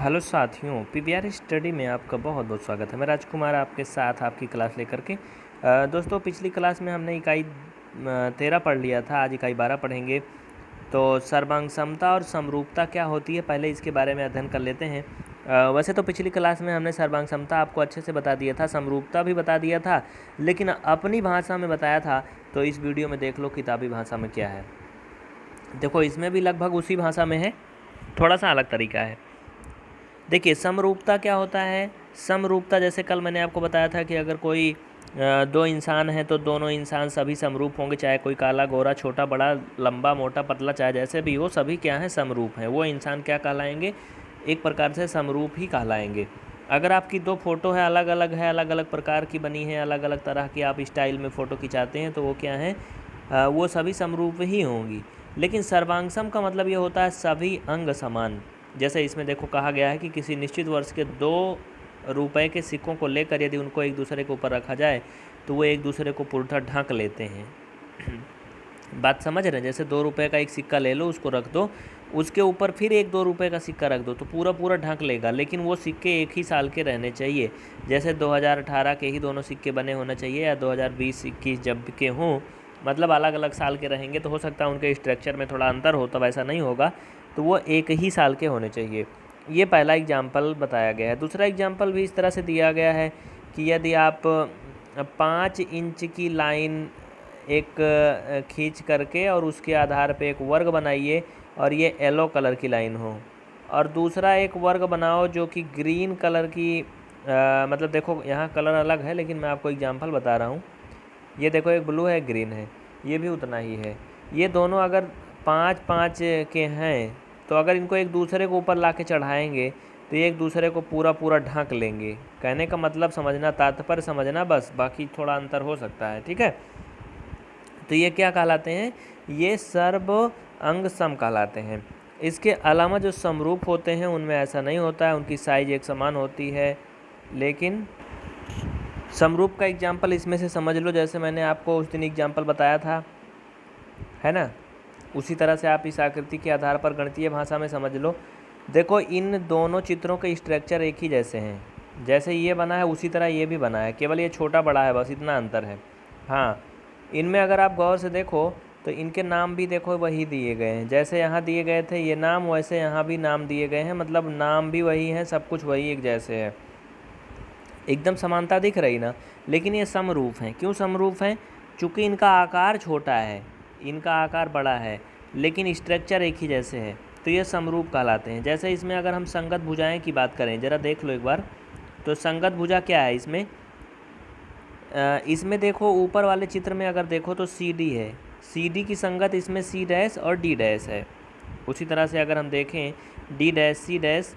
Hello साथियों, PVR study में आपका बहुत बहुत स्वागत है। मैं राजकुमार आपके साथ आपकी क्लास लेकर के दोस्तों पिछली क्लास में हमने इकाई 13 पढ़ लिया था। आज इकाई 12 पढ़ेंगे। तो सर्वांग समता और समरूपता क्या होती है, पहले इसके बारे में अध्ययन कर लेते हैं। वैसे तो पिछली क्लास में हमने सर्वांग समता आपको अच्छे से बता दिया था, समरूपता भी बता दिया था, लेकिन अपनी भाषा में बताया था। तो इस वीडियो में देख लो किताबी भाषा में क्या है। देखो इसमें भी लगभग उसी भाषा में है, थोड़ा सा अलग तरीका है। देखिए समरूपता क्या होता है। समरूपता जैसे कल मैंने आपको बताया था कि अगर कोई दो इंसान हैं तो दोनों इंसान सभी समरूप होंगे, चाहे कोई काला गोरा, छोटा बड़ा, लंबा मोटा पतला, चाहे जैसे भी हो, सभी क्या हैं, समरूप हैं। वो इंसान क्या कहलाएंगे, एक प्रकार से समरूप ही कहलाएंगे। अगर आपकी दो फोटो है, अलग अलग है, अलग अलग प्रकार की बनी है, अलग अलग तरह की आप स्टाइल में फ़ोटो खिंचाते हैं, तो वो क्या है, वो सभी समरूप ही होंगी। लेकिन सर्वांगसम का मतलब ये होता है सभी अंग समान। जैसे इसमें देखो कहा गया है कि किसी निश्चित वर्ष के 2 रुपए के सिक्कों को लेकर यदि उनको एक दूसरे के ऊपर रखा जाए तो वो एक दूसरे को पूर्णतः ढक लेते हैं। बात समझ रहे हैं। जैसे 2 रुपए का एक सिक्का ले लो, उसको रख दो, उसके ऊपर फिर एक 2 रुपए का सिक्का रख दो, तो पूरा पूरा ढक लेगा। लेकिन वो सिक्के एक ही साल के रहने चाहिए। जैसे 2018 के ही दोनों सिक्के बने होने चाहिए, या 2020-21 जब के हों, मतलब अलग अलग साल के रहेंगे तो हो सकता है उनके स्ट्रक्चर में थोड़ा अंतर हो, तब ऐसा नहीं होगा। तो वो एक ही साल के होने चाहिए। ये पहला एग्जाम्पल बताया गया है। दूसरा एग्जाम्पल भी इस तरह से दिया गया है कि यदि आप 5 इंच की लाइन एक खींच करके और उसके आधार पे एक वर्ग बनाइए, और ये येलो कलर की लाइन हो, और दूसरा एक वर्ग बनाओ जो कि ग्रीन कलर की मतलब देखो यहाँ कलर अलग है, लेकिन मैं आपको एग्जाम्पल बता रहा हूँ। ये देखो एक ब्लू है, ग्रीन है, ये भी उतना ही है। ये दोनों अगर 5-5 के हैं तो अगर इनको एक दूसरे के ऊपर ला के चढ़ाएँगे तो ये एक दूसरे को पूरा पूरा ढक लेंगे। कहने का मतलब समझना, तात्पर्य समझना बस, बाकी थोड़ा अंतर हो सकता है, ठीक है। तो ये क्या कहलाते हैं, ये सर्व अंग सम कहलाते हैं। इसके अलावा जो समरूप होते हैं उनमें ऐसा नहीं होता है, उनकी साइज एक समान होती है। लेकिन समरूप का एग्जाम्पल इसमें से समझ लो, जैसे मैंने आपको उस दिन एग्जाम्पल बताया था, है ना, उसी तरह से आप इस आकृति के आधार पर गणितीय भाषा में समझ लो। देखो इन दोनों चित्रों के स्ट्रक्चर एक ही जैसे हैं। जैसे ये बना है उसी तरह ये भी बना है, केवल ये छोटा बड़ा है, बस इतना अंतर है। हाँ, इनमें अगर आप गौर से देखो तो इनके नाम भी देखो वही दिए गए हैं। जैसे यहाँ दिए गए थे ये नाम, वैसे यहाँ भी नाम दिए गए हैं, मतलब नाम भी वही हैं, सब कुछ वही एक जैसे है। एकदम समानता दिख रही ना। लेकिन ये समरूप हैं। क्यों समरूप हैं? चूँकि इनका आकार छोटा है, इनका आकार बड़ा है, लेकिन स्ट्रक्चर एक ही जैसे है, तो ये समरूप कहलाते हैं। जैसे इसमें अगर हम संगत भुजाएं की बात करें, ज़रा देख लो एक बार। तो संगत भुजा क्या है इसमें, इसमें देखो ऊपर वाले चित्र में अगर देखो तो सी डी है। सी डी की संगत इसमें सी डैश और डी डैश है। उसी तरह से अगर हम देखें डी डैश सी डैश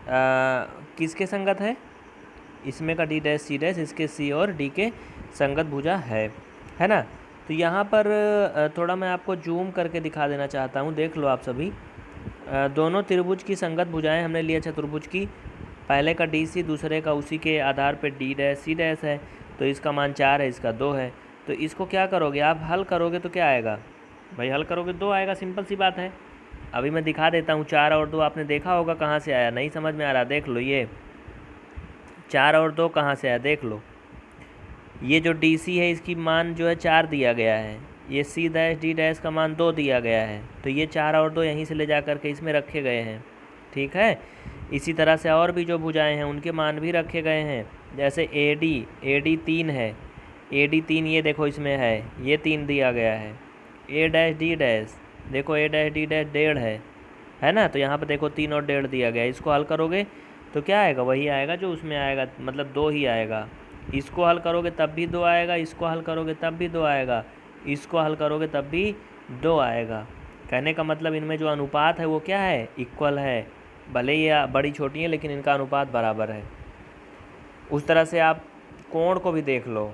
किसके संगत है, इसमें का डी डैश सी डैश इसके सी और डी के संगत भुजा है ना। तो यहाँ पर थोड़ा मैं आपको जूम करके दिखा देना चाहता हूँ, देख लो आप सभी। दोनों त्रिभुज की संगत भुजाएं हमने लिया चतुर्भुज की, पहले का डी सी, दूसरे का उसी के आधार पे डी डैश सी डैश है। तो इसका मान 4 है, इसका 2 है। तो इसको क्या करोगे आप, हल करोगे तो क्या आएगा भाई, हल करोगे 2 आएगा, सिंपल सी बात है। अभी मैं दिखा देता हूँ। 4 और 2 आपने देखा होगा कहाँ से आया, नहीं समझ में आ रहा, देख लो। ये 4 और 2 कहाँ से आया, देख लो। ये जो डी सी है इसकी मान जो है 4 दिया गया है, ये सी डैश डी डैश का मान 2 दिया गया है, तो ये 4 और 2 यहीं से ले जा कर के इसमें रखे गए हैं, ठीक है। इसी तरह से और भी जो भुजाएं हैं उनके मान भी रखे गए हैं। जैसे ए डी 3 है, ए डी 3 ये देखो इसमें है, ये 3 दिया गया है। ए डैश डी डैश देखो, ए डैश डी डैश 1.5 है ना। तो यहाँ पर देखो 3 और 1.5 दिया गया है। इसको हल करोगे तो क्या आएगा, वही आएगा जो उसमें आएगा, मतलब 2 ही आएगा। इसको हल करोगे तब भी 2 आएगा, इसको हल करोगे तब भी 2 आएगा, इसको हल करोगे तब भी 2 आएगा। कहने का मतलब इनमें जो अनुपात है वो क्या है, इक्वल है। भले ये बड़ी छोटी है लेकिन इनका अनुपात बराबर है। उस तरह से आप कोण को भी देख लो।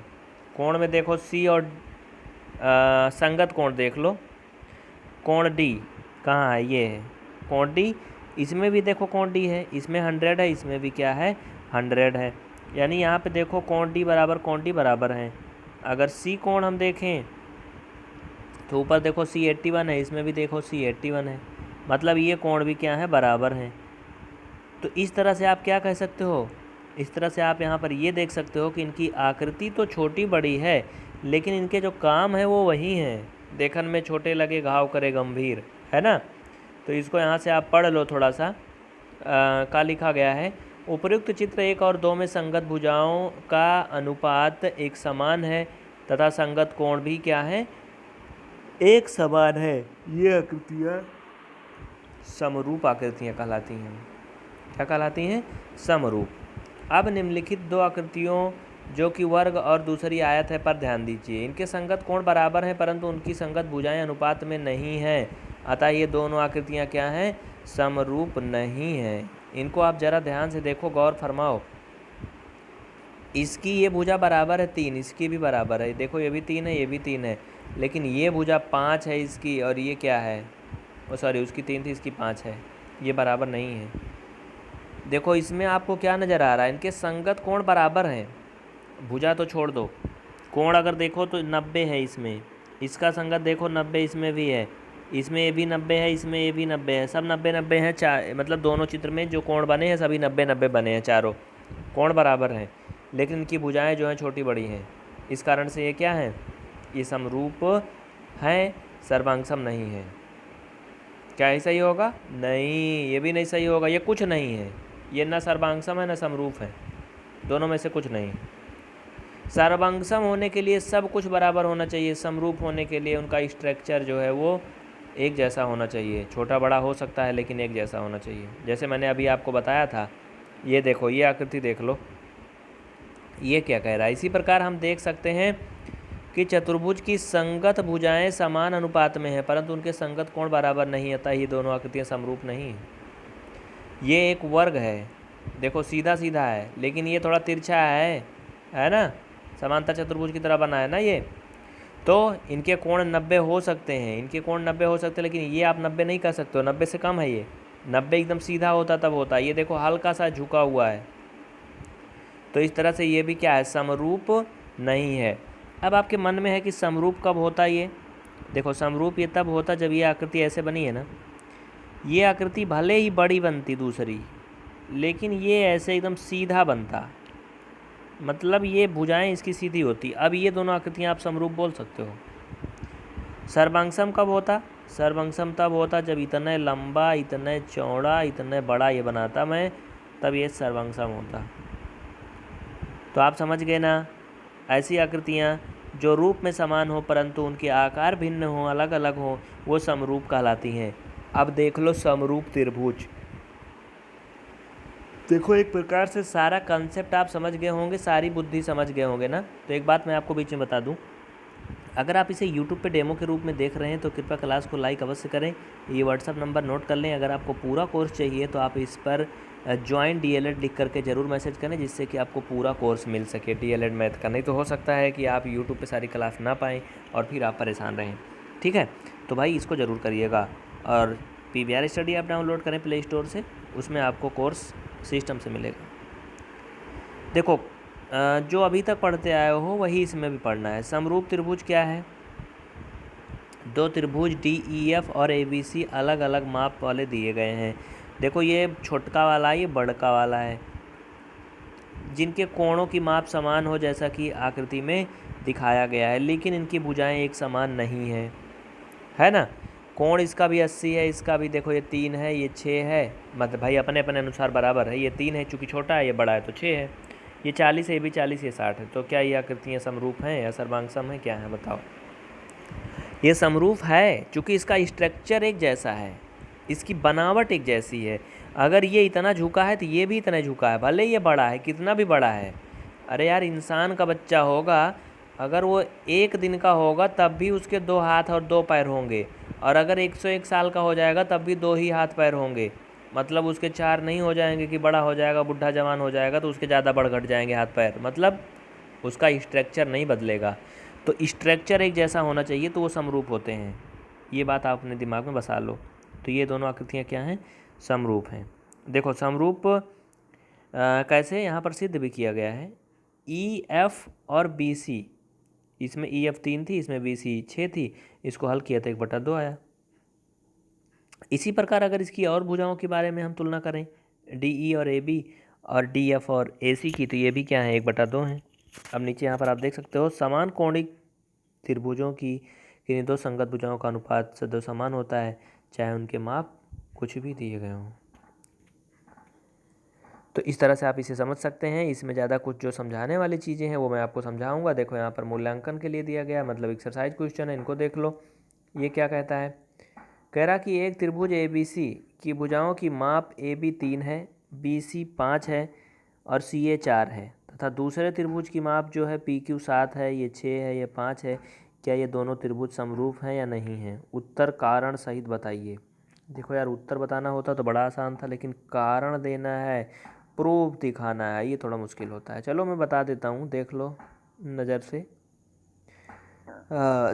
कोण में देखो सी और संगत कोण देख लो। कोण डी कहाँ है, ये है कोण डी। इसमें भी देखो कोण डी है, इसमें 100 है, इसमें भी क्या है, 100 है। यानी यहाँ पे देखो कोण डी बराबर हैं। अगर सी कोण हम देखें तो ऊपर देखो C81 है, इसमें भी देखो C81 है, मतलब ये कोण भी क्या है, बराबर हैं। तो इस तरह से आप क्या कह सकते हो, इस तरह से आप यहाँ पर ये देख सकते हो कि इनकी आकृति तो छोटी बड़ी है, लेकिन इनके जो काम है वो वही हैं। देखन में छोटे लगे घाव करे गंभीर, है ना। तो इसको यहाँ से आप पढ़ लो थोड़ा सा। का लिखा गया है, उपर्युक्त चित्र 1 और 2 में संगत भुजाओं का अनुपात एक समान है तथा संगत कोण भी क्या है, एक समान है। ये आकृतियाँ समरूप आकृतियाँ कहलाती हैं। क्या कहलाती हैं, समरूप। अब निम्नलिखित दो आकृतियों जो कि वर्ग और दूसरी आयत है पर ध्यान दीजिए। इनके संगत कोण बराबर हैं परंतु उनकी संगत भुजाएं अनुपात में नहीं हैं, अतः ये दोनों आकृतियाँ क्या हैं, समरूप नहीं हैं। इनको आप जरा ध्यान से देखो, गौर फरमाओ। इसकी ये भुजा बराबर है 3, इसकी भी बराबर है, देखो ये भी 3 है, ये भी 3 है, लेकिन ये भुजा 5 है इसकी, और ये क्या है, ओ सॉरी उसकी 3 थी, इसकी 5 है, ये बराबर नहीं है। देखो इसमें आपको क्या नज़र आ रहा है, इनके संगत कोण बराबर हैं। भुजा तो छोड़ दो, कोण अगर देखो तो 90 है इसमें, इसका संगत देखो 90 इसमें भी है, इसमें ये भी 90 है, इसमें ये भी 90 है, सब 90-90 हैं। मतलब दोनों चित्र में जो कोण बने हैं सभी 90-90 बने हैं, चारों कोण बराबर हैं, लेकिन इनकी भुजाएं जो हैं छोटी बड़ी हैं। इस कारण से ये क्या है, ये समरूप हैं, सर्वांगसम नहीं है। क्या ही सही होगा, नहीं, ये भी नहीं सही होगा, ये कुछ नहीं है, ये ना सर्वांगसम है ना समरूप है, दोनों में से कुछ नहीं। सर्वांगसम होने के लिए सब कुछ बराबर होना चाहिए, समरूप होने के लिए उनका स्ट्रक्चर जो है वो एक जैसा होना चाहिए। छोटा बड़ा हो सकता है लेकिन एक जैसा होना चाहिए। जैसे मैंने अभी आपको बताया था, ये देखो, ये आकृति देख लो, ये क्या कह रहा है। इसी प्रकार हम देख सकते हैं कि चतुर्भुज की संगत भुजाएं समान अनुपात में हैं परंतु उनके संगत कोण बराबर नहीं, अतः ये दोनों आकृतियाँ समरूप नहीं हैं। ये एक वर्ग है, देखो सीधा सीधा है, लेकिन ये थोड़ा तिरछा है ना, समांतर चतुर्भुज की तरह बना है ना ये, तो इनके कोण 90 हो सकते हैं, इनके कोण 90 हो सकते हैं, लेकिन ये आप 90 नहीं कर सकते हो, 90 से कम है ये। 90 एकदम सीधा होता तब होता, ये देखो हल्का सा झुका हुआ है, तो इस तरह से ये भी क्या है, समरूप नहीं है। अब आपके मन में है कि समरूप कब होता, ये देखो समरूप ये तब होता जब ये आकृति ऐसे बनी है ना, ये आकृति भले ही बड़ी बनती दूसरी, लेकिन ये ऐसे एकदम सीधा बनता, मतलब ये भुजाएं इसकी सीधी होती। अब ये दोनों आकृतियाँ आप समरूप बोल सकते हो। सर्वांगसम कब होता, सर्वांगसम तब होता जब इतने लंबा, इतने चौड़ा, इतने बड़ा ये बनाता मैं, तब ये सर्वांगसम होता। तो आप समझ गए ना, ऐसी आकृतियाँ जो रूप में समान हो परंतु उनके आकार भिन्न हो, अलग अलग हो, वो समरूप कहलाती हैं। अब देख लो समरूप त्रिभुज, देखो एक प्रकार से सारा कंसेप्ट आप समझ गए होंगे, सारी बुद्धि समझ गए होंगे ना। तो एक बात मैं आपको बीच में बता दूं, अगर आप इसे YouTube पे डेमो के रूप में देख रहे हैं तो कृपया क्लास को लाइक अवश्य करें। ये व्हाट्सअप नंबर नोट कर लें। अगर आपको पूरा कोर्स चाहिए तो आप इस पर ज्वाइन DLED लिख करके ज़रूर मैसेज करें, जिससे कि आपको पूरा कोर्स मिल सके DLED मैथ का। नहीं तो हो सकता है कि आप YouTube पे सारी क्लास ना पाएँ और फिर आप परेशान रहें। ठीक है, तो भाई इसको ज़रूर करिएगा। और PVR स्टडी आप डाउनलोड करें प्ले स्टोर से, उसमें आपको कोर्स सिस्टम से मिलेगा। देखो जो अभी तक पढ़ते आए हो वही इसमें भी पढ़ना है। समरूप त्रिभुज क्या है, दो त्रिभुज DEF और ABC अलग अलग माप वाले दिए गए हैं। देखो ये छोटका वाला, ये बड़का वाला है, जिनके कोणों की माप समान हो जैसा कि आकृति में दिखाया गया है, लेकिन इनकी भुजाएं एक समान नहीं है ना। कोण इसका भी 80 है, इसका भी देखो ये 3 है, ये 6 है, मतलब भाई अपने अपने अनुसार बराबर है। ये 3 है, चूँकि छोटा है, ये बड़ा है तो 6 है। ये 40 है, ये भी 40, ये 60 है। तो क्या ये आकृतियाँ समरूप हैं या सर्वांगसम है, क्या है बताओ। ये समरूप है, चूँकि इसका स्ट्रक्चर एक जैसा है, इसकी बनावट एक जैसी है। अगर ये इतना झुका है तो ये भी इतना झुका है, भले ये बड़ा है, कितना भी बड़ा है। अरे यार, इंसान का बच्चा होगा, अगर वो 1 दिन का होगा तब भी उसके 2 हाथ और 2 पैर होंगे, और अगर 101 साल का हो जाएगा तब भी 2 ही हाथ पैर होंगे। मतलब उसके 4 नहीं हो जाएंगे कि बड़ा हो जाएगा, बुढ़ा जवान हो जाएगा तो उसके ज़्यादा बढ़ घट जाएंगे हाथ पैर, मतलब उसका स्ट्रक्चर नहीं बदलेगा। तो स्ट्रक्चर एक जैसा होना चाहिए तो वो समरूप होते हैं। ये बात आप अपने दिमाग में बसा लो। तो ये दोनों आकृतियाँ क्या हैं, समरूप हैं। देखो समरूप कैसे यहाँ पर सिद्ध भी किया गया है। EF और BC, इसमें EF 3 थी, इसमें BC 6 थी, इसको हल किया तो 1/2 आया। इसी प्रकार अगर इसकी और भुजाओं के बारे में हम तुलना करें, DE और AB और DF और AC की, तो ये भी क्या है, 1/2 है। अब नीचे यहाँ पर आप देख सकते हो समान कोणिक त्रिभुजों की किन्हीं दो संगत भुजाओं का अनुपात सदैव समान होता है, चाहे उनके माप कुछ भी दिए गए हों। तो इस तरह से आप इसे समझ सकते हैं। इसमें ज़्यादा कुछ जो समझाने वाली चीज़ें हैं वो मैं आपको समझाऊंगा। देखो यहाँ पर मूल्यांकन के लिए दिया गया, मतलब एक्सरसाइज क्वेश्चन है, इनको देख लो। ये क्या कहता है, कह रहा कि एक त्रिभुज ABC की भुजाओं की माप AB 3 है, BC 5 है और CA 4 है, तथा दूसरे त्रिभुज की माप जो है PQ 7 है, ये 6 है, ये 5 है। क्या ये दोनों त्रिभुज समरूप हैं या नहीं हैं? उत्तर कारण सहित बताइए। देखो यार, उत्तर बताना होता तो बड़ा आसान था, लेकिन कारण देना है, प्रूफ दिखाना है, ये थोड़ा मुश्किल होता है। चलो मैं बता देता हूँ, देख लो नज़र से।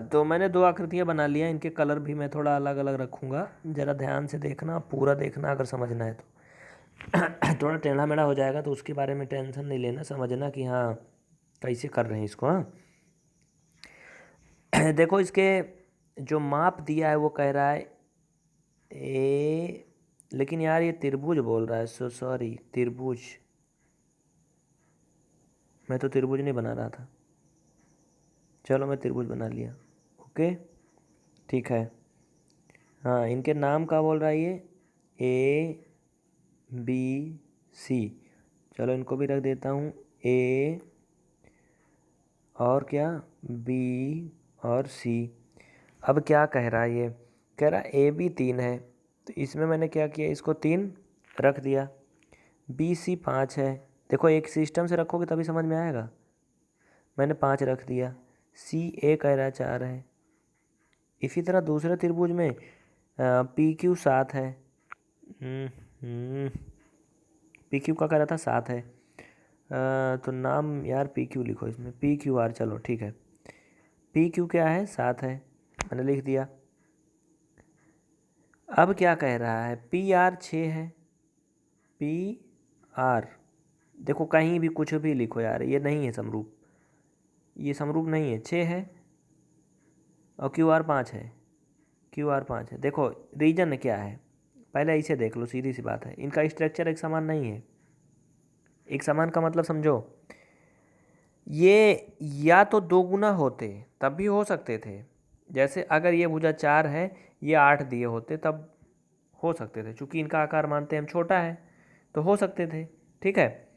तो मैंने 2 आकृतियाँ बना लिया, इनके कलर भी मैं थोड़ा अलग अलग रखूँगा, ज़रा ध्यान से देखना, पूरा देखना अगर समझना है तो। थोड़ा टेढ़ा मेढ़ा हो जाएगा तो उसके बारे में टेंशन नहीं लेना, समझना कि हाँ कैसे कर रहे हैं इसको। हाँ देखो, इसके जो माप दिया है वो कह रहा है लेकिन यार ये त्रिभुज बोल रहा है, सॉरी त्रिभुज, मैं तो त्रिभुज नहीं बना रहा था। चलो मैं त्रिभुज बना लिया, ओके ठीक है। हाँ, इनके नाम का बोल रहा है ये ABC। चलो इनको भी रख देता हूँ A और क्या B और C। अब क्या कह रहा है, ये कह रहा है AB 3 है, तो इसमें मैंने क्या किया, इसको 3 रख दिया। BC 5 है, देखो एक सिस्टम से रखोगे तभी समझ में आएगा, मैंने 5 रख दिया। CA कह रहा है 4 है। इसी तरह दूसरे त्रिभुज में PQ 7 है। PQ का कह रहा था 7 है। तो नाम यार PQ लिखो इसमें, PQR, चलो ठीक है। PQ क्या है, 7 है, मैंने लिख दिया। अब क्या कह रहा है, PR 6 है। PR, देखो कहीं भी कुछ भी लिखो यार, ये नहीं है समरूप, ये समरूप नहीं है। 6 है और QR 5 है, QR 5 है। देखो रीजन क्या है, पहले इसे देख लो, सीधी सी बात है, इनका स्ट्रक्चर एक समान नहीं है। एक समान का मतलब समझो, ये या तो 2 गुना होते तब भी हो सकते थे, जैसे अगर ये भुजा 4 है, ये 8 दिए होते तब हो सकते थे, चूँकि इनका आकार मानते हैं हम छोटा है तो हो सकते थे, ठीक है।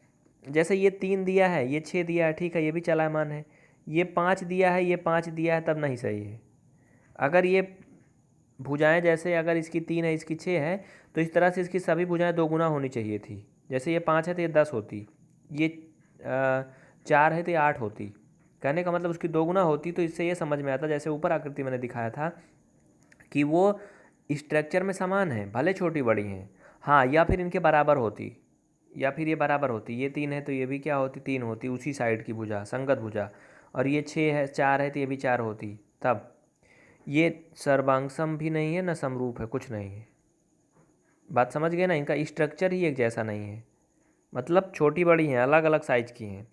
जैसे ये 3 दिया है, ये 6 दिया है, ठीक है, ये भी चलायमान है। ये 5 दिया है, ये 5 दिया है, तब नहीं सही है। अगर ये भुजाएं, जैसे अगर इसकी 3 है, इसकी 6 है, तो इस तरह से इसकी सभी भुजाएं 2 गुना होनी चाहिए थी। जैसे ये 5 है तो ये 10 होती, ये 4 है तो ये 8 होती। कहने का मतलब उसकी 2 गुना होती, तो इससे ये समझ में आता, जैसे ऊपर आकृति मैंने दिखाया था कि वो स्ट्रक्चर में समान है, भले छोटी बड़ी हैं। हाँ, या फिर इनके बराबर होती, या फिर ये बराबर होती, ये 3 है तो ये भी क्या होती, 3 होती, उसी साइड की भुजा, संगत भुजा। और ये 6 है, 4 है तो ये भी 4 होती, तब। ये सर्वांगसम भी नहीं है, ना समरूप है, कुछ नहीं है। बात समझ गए ना, इनका स्ट्रक्चर ही एक जैसा नहीं है, मतलब छोटी बड़ी हैं, अलग अलग साइज की हैं।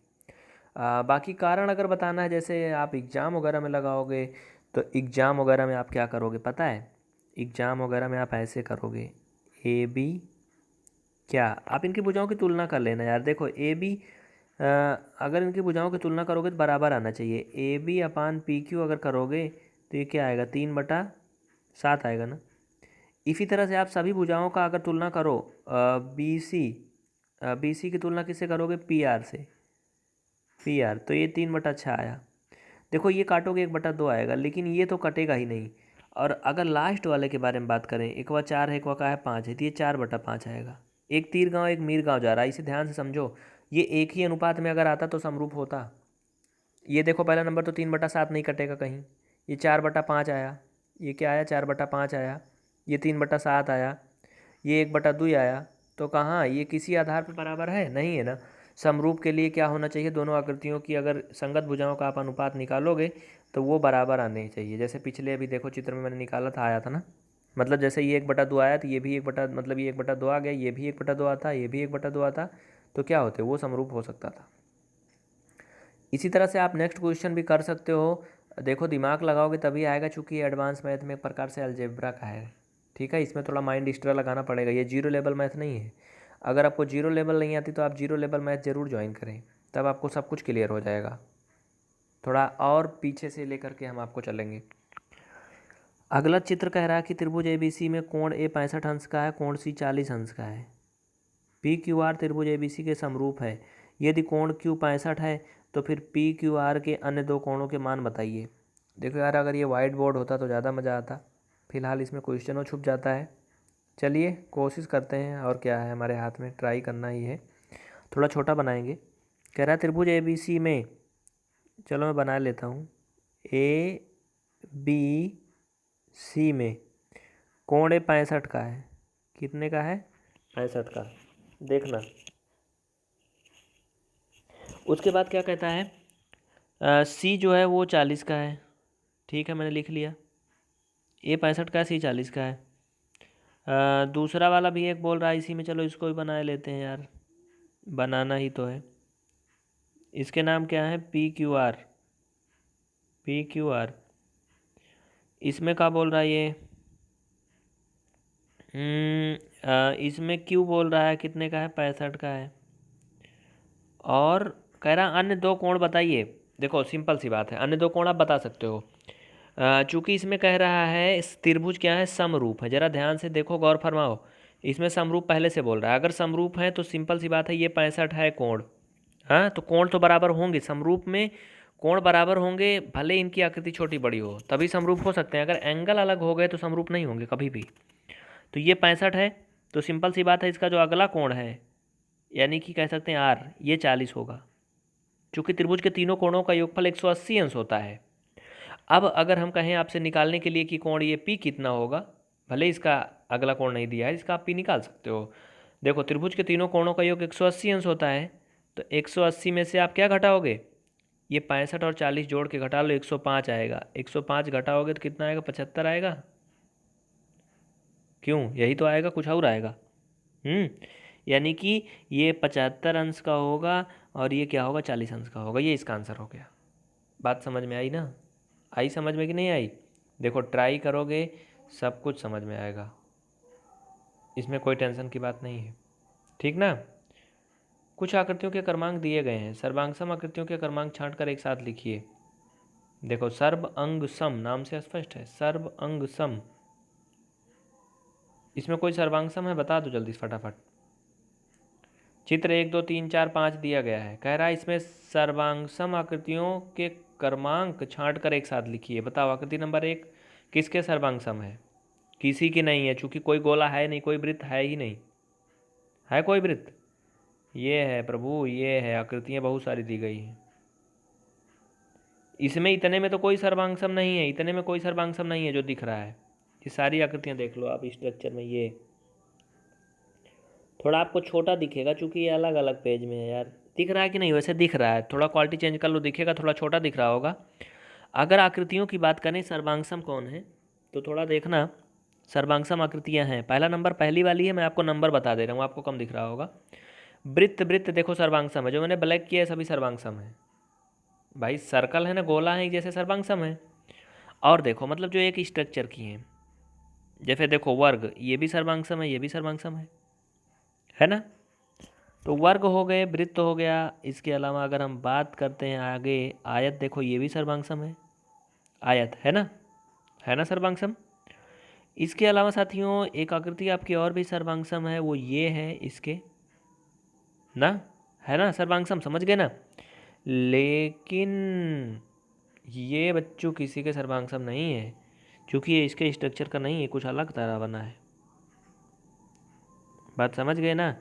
बाकी कारण अगर बताना है, जैसे आप एग्ज़ाम वगैरह में लगाओगे, तो एग्ज़ाम वगैरह में आप क्या करोगे पता है, एग्ज़ाम वगैरह में आप ऐसे करोगे, AB, क्या आप इनकी भुजाओं की तुलना कर लेना यार। देखो AB, अगर इनकी भुजाओं की तुलना करोगे तो बराबर आना चाहिए। AB/PQ अगर करोगे तो ये क्या आएगा, 3/7 आएगा ना। इसी तरह से आप सभी भुजाओं का अगर तुलना करो, BC की तुलना किससे करोगे, PR से, PR, तो ये 3/6 आया। देखो ये काटोगे 1/2 आएगा, लेकिन ये तो कटेगा ही नहीं। और अगर लास्ट वाले के बारे में बात करें, एक व 4 है, एक व का है 5 है, तो ये 4/5 आएगा। एक तीर गांव एक मीर गांव जा रहा है, इसे ध्यान से समझो। ये एक ही अनुपात में अगर आता तो समरूप होता। ये देखो पहला नंबर तो 3/7 नहीं कटेगा कहीं, ये 4/5 आया, ये क्या आया, 4/5 आया, ये 3/7 आया, ये 1/2 आया। तो कहाँ, ये किसी आधार पर बराबर है, नहीं है ना। समरूप के लिए क्या होना चाहिए, दोनों आकृतियों की अगर संगत भुजाओं का आप अनुपात निकालोगे तो वो बराबर आने चाहिए। जैसे पिछले अभी देखो चित्र में मैंने निकाला था, आया था ना। मतलब जैसे ये 1/2 आया तो ये भी मतलब ये 1/2 आ गया, ये भी 1/2 आता, ये भी 1/2 आता, तो क्या होते, वो समरूप हो सकता था। इसी तरह से आप नेक्स्ट क्वेश्चन भी कर सकते हो। देखो दिमाग लगाओगे तभी आएगा, चूँकि एडवांस मैथ में एक प्रकार से अलजेब्रा का है, ठीक है। इसमें थोड़ा माइंड एक्स्ट्रा लगाना पड़ेगा, ये जीरो लेवल मैथ नहीं है। अगर आपको जीरो लेवल नहीं आती तो आप जीरो लेवल मैथ ज़रूर ज्वाइन करें, तब आपको सब कुछ क्लियर हो जाएगा। थोड़ा और पीछे से लेकर के हम आपको चलेंगे। अगला चित्र कह रहा है कि त्रिभुज ABC में कोण A 65 अंश का है, कोण C 40 अंश का है। PQR त्रिभुज ABC के समरूप है। यदि कोण Q 65 है तो फिर PQR के अन्य दो कोणों के मान बताइए। देखो यार, अगर ये वाइट बोर्ड होता तो ज़्यादा मज़ा आता। फिलहाल इसमें क्वेश्चनों छुप जाता है। चलिए कोशिश करते हैं, और क्या है हमारे हाथ में, ट्राई करना ही है। थोड़ा छोटा बनाएंगे। कह रहा है त्रिभुज ABC में, चलो मैं बना लेता हूँ, ABC में कोण A 65 का है। कितने का है? 65 का। देखना उसके बाद क्या कहता है, C जो है वो 40 का है। ठीक है, मैंने लिख लिया। A 65 का है, C 40 का है। दूसरा वाला भी एक बोल रहा है इसी में, चलो इसको भी बना लेते हैं यार, बनाना ही तो है। इसके नाम क्या है? PQR। PQR इसमें क्या बोल रहा है ये? इसमें Q बोल रहा है कितने का है? 65 का है। और कह रहा अन्य दो कोण बताइए। देखो सिंपल सी बात है, अन्य दो कोण आप बता सकते हो। चूंकि इसमें कह रहा है इस त्रिभुज क्या है? समरूप है। जरा ध्यान से देखो, गौर फरमाओ। इसमें समरूप पहले से बोल रहा है। अगर समरूप है तो सिंपल सी बात है, ये 65 है कोण। हाँ, तो कोण तो बराबर होंगे समरूप में। कोण बराबर होंगे, भले इनकी आकृति छोटी बड़ी हो, तभी समरूप हो सकते हैं। अगर एंगल अलग हो गए तो समरूप नहीं होंगे कभी भी। तो ये 65 है, तो सिंपल सी बात है, इसका जो अगला कोण है, यानी कि कह सकते हैं R, ये 40 होगा। चूंकि त्रिभुज के तीनों कोणों का योगफल 180 अंश होता है। अब अगर हम कहें आपसे निकालने के लिए कि कोण ये P कितना होगा, भले इसका अगला कोण नहीं दिया है, इसका आप P निकाल सकते हो। देखो त्रिभुज के तीनों कोणों का योग 180 अंश होता है, तो 180 में से आप क्या घटाओगे? ये 65 और 40 जोड़ के घटा लो, 105 आएगा। 105 घटाओगे तो कितना आएगा? 75 आएगा। क्यों? यही तो आएगा, कुछ और आएगा। यानी कि ये 75 अंश का होगा और ये क्या होगा? 40 अंश का होगा। ये इसका आंसर हो गया। बात समझ में आई ना? आई समझ में कि नहीं आई? देखो ट्राई करोगे, सब कुछ समझ में आएगा, इसमें कोई टेंशन की बात नहीं है। ठीक ना? कुछ आकृतियों के क्रमांक दिए गए हैं, सर्वांगसम आकृतियों के क्रमांक छांट कर एक साथ लिखिए। देखो सर्व अंग सम नाम से स्पष्ट है, सर्व अंग सम। इसमें कोई सर्वांगसम है? बता दो जल्दी फटाफट। चित्र 1 2 3 4 5 दिया गया है। कह रहा है इसमें सर्वांगसम आकृतियों के क्रमांक छांट कर एक साथ लिखिए। बताओ आकृति नंबर 1 किसके सर्वांगसम है? किसी की नहीं है, चूंकि कोई गोला है नहीं, कोई वृत्त है ही नहीं। है कोई वृत्त? ये है प्रभु, ये है। आकृतियां बहुत सारी दी गई हैं। इसमें इतने में तो कोई सर्वांगसम नहीं है, इतने में कोई सर्वांगसम नहीं है जो दिख रहा है। ये सारी आकृतियां देख लो आप स्ट्रक्चर में। ये थोड़ा आपको छोटा दिखेगा चूंकि ये अलग अलग पेज में है यार। दिख रहा है कि नहीं? वैसे दिख रहा है, थोड़ा क्वालिटी चेंज कर लो, दिखेगा, थोड़ा छोटा दिख रहा होगा। अगर आकृतियों की बात करें सर्वांगसम कौन है, तो थोड़ा देखना। सर्वांगसम आकृतियां हैं, पहला नंबर पहली वाली है, मैं आपको नंबर बता दे रहा हूँ, आपको कम दिख रहा होगा। वृत्त, वृत्त देखो सर्वांगसम है, जो मैंने ब्लैक किया है सभी सर्वांगसम है भाई। सर्कल है ना, गोला है, जैसे सर्वांगसम है। और देखो मतलब जो एक स्ट्रक्चर की है, जैसे देखो वर्ग, ये भी सर्वांगसम है, ये भी सर्वांगसम है ना? तो वर्ग हो गए, वृत्त हो गया। इसके अलावा अगर हम बात करते हैं आगे, आयत देखो, ये भी सर्वांगसम है। आयत है ना सर्वांगसम? इसके अलावा साथियों एक आकृति आपकी और भी सर्वांगसम है, वो ये है इसके ना, है ना सर्वांगसम, समझ गए ना? लेकिन ये बच्चों किसी के सर्वांगसम नहीं है, क्योंकि ये इसके स्ट्रक्चर का नहीं है, कुछ अलग तरह बना है। बात समझ गए ना?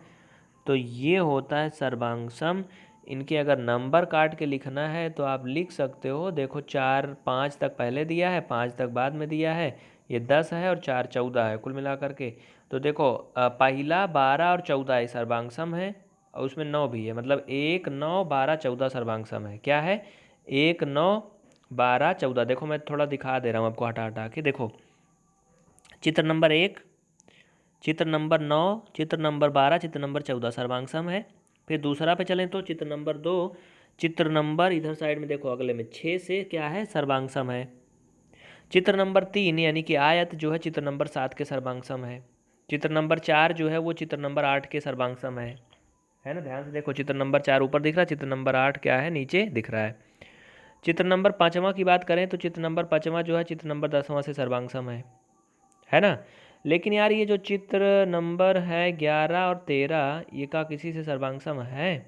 तो ये होता है सर्वांगसम। इनके अगर नंबर काट के लिखना है तो आप लिख सकते हो। देखो 4 5 तक पहले दिया है, 5 तक बाद में दिया है, ये 10 है और 4 14 है कुल मिला करके। तो देखो पहला 12 और 14 ये सर्वांगसम है, और उसमें 9 भी है, मतलब 1 9 12 14 सर्वांगसम है। क्या है? 1 9 12 14। देखो मैं थोड़ा दिखा दे रहा हूँ आपको, हटा हटा के देखो। चित्र नंबर 1, चित्र नंबर 9, चित्र नंबर 12, चित्र नंबर 14 सर्वांगसम है। फिर दूसरा पे चलें तो चित्र नंबर 2, चित्र नंबर इधर साइड में देखो अगले में 6 से क्या है? सर्वांगसम है। चित्र नंबर 3 यानी कि आयत जो है चित्र नंबर 7 के सर्वांगसम है। चित्र नंबर 4 जो है वो चित्र नंबर 8 के सर्वांग है ना। ध्यान से देखो, चित्र नंबर 4 ऊपर दिख रहा है, चित्र नंबर 8 क्या है, नीचे दिख रहा है। चित्र नंबर 5वां की बात करें तो चित्र नंबर 5वां जो है चित्र नंबर 10वां से सर्वांग है ना। लेकिन यार ये जो चित्र नंबर है 11 और 13 ये का किसी से सर्वांग है?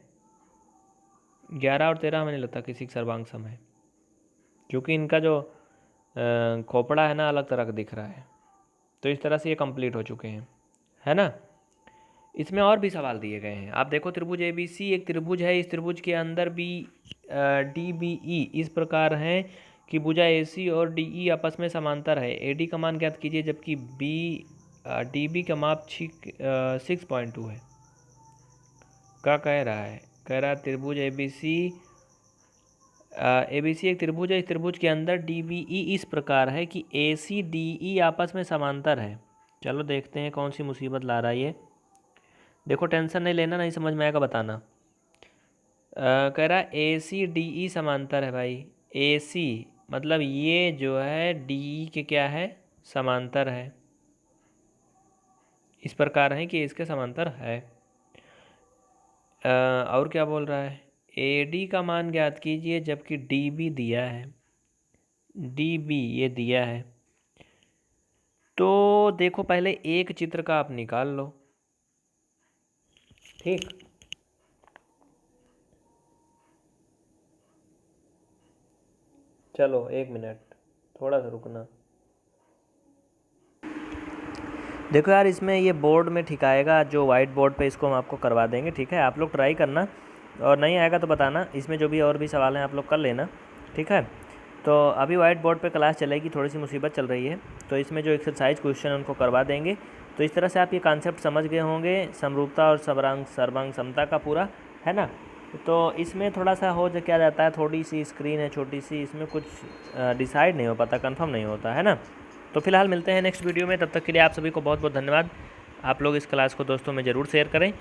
11 और 13 हमें नहीं लगता किसी का सर्वांग है, क्योंकि इनका जो खोपड़ा है ना अलग तरह का दिख रहा है। तो इस तरह से ये कंप्लीट हो चुके हैं, है ना। इसमें और भी सवाल दिए गए हैं, आप देखो त्रिभुज ABC एक त्रिभुज है, इस त्रिभुज के अंदर भी DBE इस प्रकार है कि भुजा AC और DE आपस में समांतर है। AD का मान ज्ञात कीजिए, जबकि DB का माप 6.2 है। क्या कह रहा है? कह रहा है त्रिभुज ABC एक त्रिभुज है, इस त्रिभुज के अंदर DBE इस प्रकार है कि AC DE आपस में समांतर है। चलो देखते हैं कौन सी मुसीबत ला रहा है ये। देखो टेंशन नहीं लेना, नहीं समझ में आएगा बताना। कह रहा है AC DE समांतर है भाई। AC मतलब ये जो है DE के क्या है, समांतर है। इस प्रकार है कि इसके समांतर है। और क्या बोल रहा है? AD का मान ज्ञात कीजिए, जबकि DB दिया है, DB ये दिया है। तो देखो पहले एक चित्र का आप निकाल लो, ठीक। चलो 1 मिनट, थोड़ा सा रुकना। देखो यार इसमें ये बोर्ड में ठीक आएगा, जो वाइट बोर्ड पे इसको हम आपको करवा देंगे, ठीक है। आप लोग ट्राई करना, और नहीं आएगा तो बताना। इसमें जो भी और भी सवाल हैं आप लोग कर लेना, ठीक है। तो अभी वाइट बोर्ड पे क्लास चलेगी, थोड़ी सी मुसीबत चल रही है, तो इसमें जो एक्सरसाइज क्वेश्चन है उनको करवा देंगे। तो इस तरह से आप ये कॉन्सेप्ट समझ गए होंगे, समरूपता और सर्वांग समता का पूरा, है ना। तो इसमें थोड़ा सा हो जो क्या जाता है, थोड़ी सी स्क्रीन है छोटी सी, इसमें कुछ डिसाइड नहीं हो पाता, कंफर्म नहीं होता, है ना। तो फिलहाल मिलते हैं नेक्स्ट वीडियो में, तब तक के लिए आप सभी को बहुत बहुत धन्यवाद। आप लोग इस क्लास को दोस्तों में ज़रूर शेयर करें,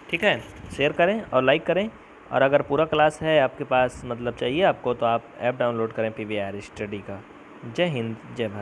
ठीक है। शेयर करें और लाइक करें, और अगर पूरा क्लास है आपके पास, मतलब चाहिए आपको, तो आप ऐप डाउनलोड करें PVR स्टडी का। जय हिंद, जय भारत।